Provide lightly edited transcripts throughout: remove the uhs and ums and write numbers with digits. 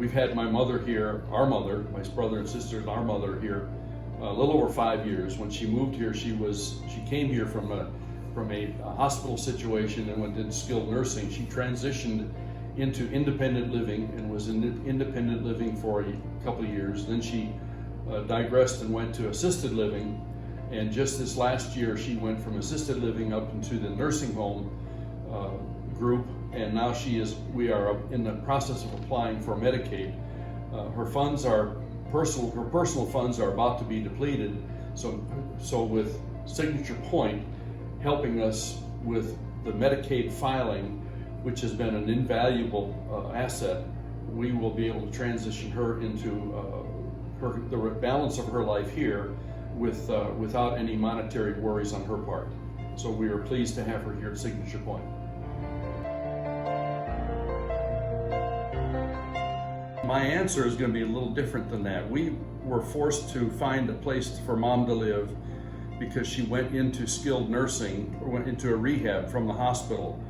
We've had my mother here, our mother, my brother and sister and our mother here a little over 5 years. When she moved here, she came here from a hospital situation and went into skilled nursing. She transitioned into independent living and was in independent living for a couple of years. Then she digressed and went to assisted living. And just this last year, she went from assisted living up into the nursing home group. And now we are in the process of applying for Medicaid. Her personal funds are about to be depleted. So with Signature Pointe helping us with the Medicaid filing, which has been an invaluable asset, we will be able to transition her into the balance of her life here without any monetary worries on her part. So we are pleased to have her here at Signature Pointe. My answer is going to be a little different than that. We were forced to find a place for Mom to live because she went into skilled nursing, or went into a rehab from the hospital,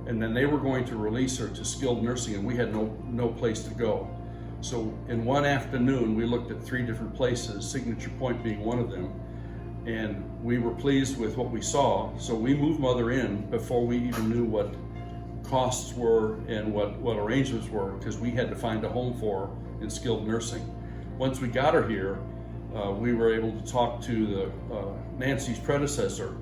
and then they were going to release her to skilled nursing, and we had no place to go. So in one afternoon, we looked at 3 different places, Signature Pointe being one of them, and we were pleased with what we saw. So we moved Mother in before we even knew what costs were and what arrangements were, because we had to find a home for her in skilled nursing. Once we got her here, we were able to talk to Nancy's predecessor,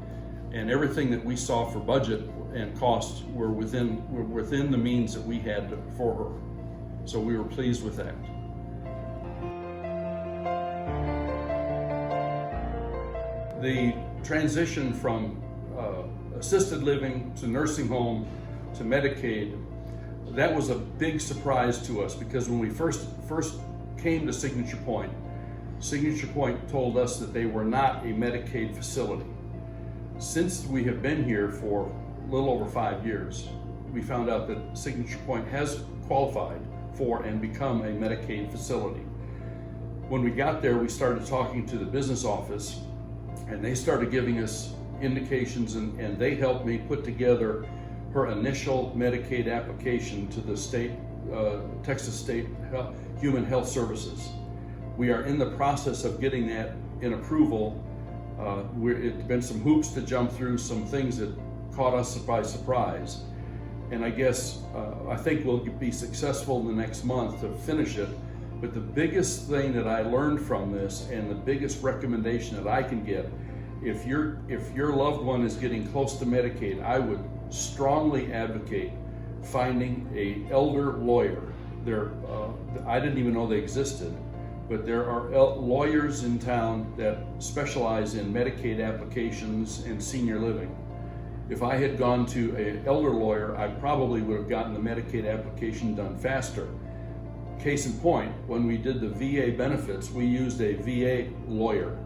and everything that we saw for budget and costs were within the means that we had for her. So we were pleased with that. The transition from assisted living to nursing home to Medicaid, that was a big surprise to us, because when we first came to Signature Pointe told us that they were not a Medicaid facility. Since we have been here for a little over 5 years, we found out that Signature Pointe has qualified for and become a Medicaid facility. When we got there, we started talking to the business office, and they started giving us indications, and they helped me put together her initial Medicaid application to the state, Texas State Human Health Services. We are in the process of getting that in approval. It's been some hoops to jump through, some things that caught us by surprise. And I guess, I think we'll be successful in the next month to finish it. But the biggest thing that I learned from this, and the biggest recommendation that I can get, if your loved one is getting close to Medicaid, I would strongly advocate finding an elder lawyer. I didn't even know they existed, but there are lawyers in town that specialize in Medicaid applications and senior living. If I had gone to an elder lawyer, I probably would have gotten the Medicaid application done faster. Case in point, when we did the VA benefits, we used a VA lawyer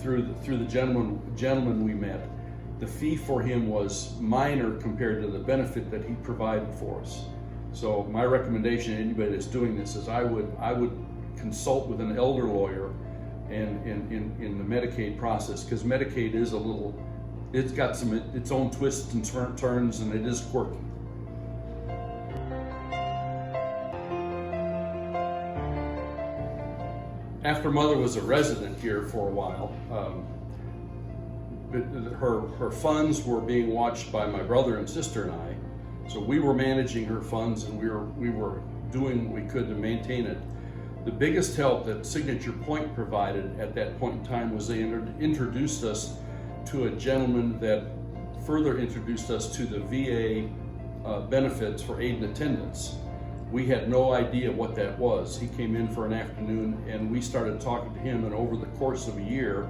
through the gentleman we met. The fee for him was minor compared to the benefit that he provided for us. So my recommendation to anybody that's doing this is I would consult with an elder lawyer and in the Medicaid process, because Medicaid is it's got its own twists and turns, and it is quirky. After Mother was a resident here for a while, her funds were being watched by my brother and sister and I. So we were managing her funds, and we were doing what we could to maintain it. The biggest help that Signature Pointe provided at that point in time was they introduced us to a gentleman that further introduced us to the VA benefits for aid and attendance. We had no idea what that was. He came in for an afternoon, and we started talking to him, and over the course of a year,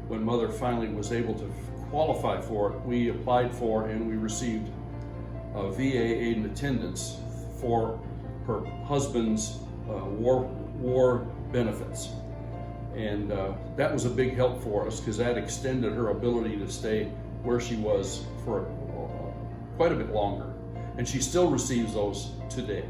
when Mother finally was able to qualify for it, we applied for and we received VA aid and attendance for her husband's war benefits. And that was a big help for us, because that extended her ability to stay where she was for quite a bit longer. And she still receives those today.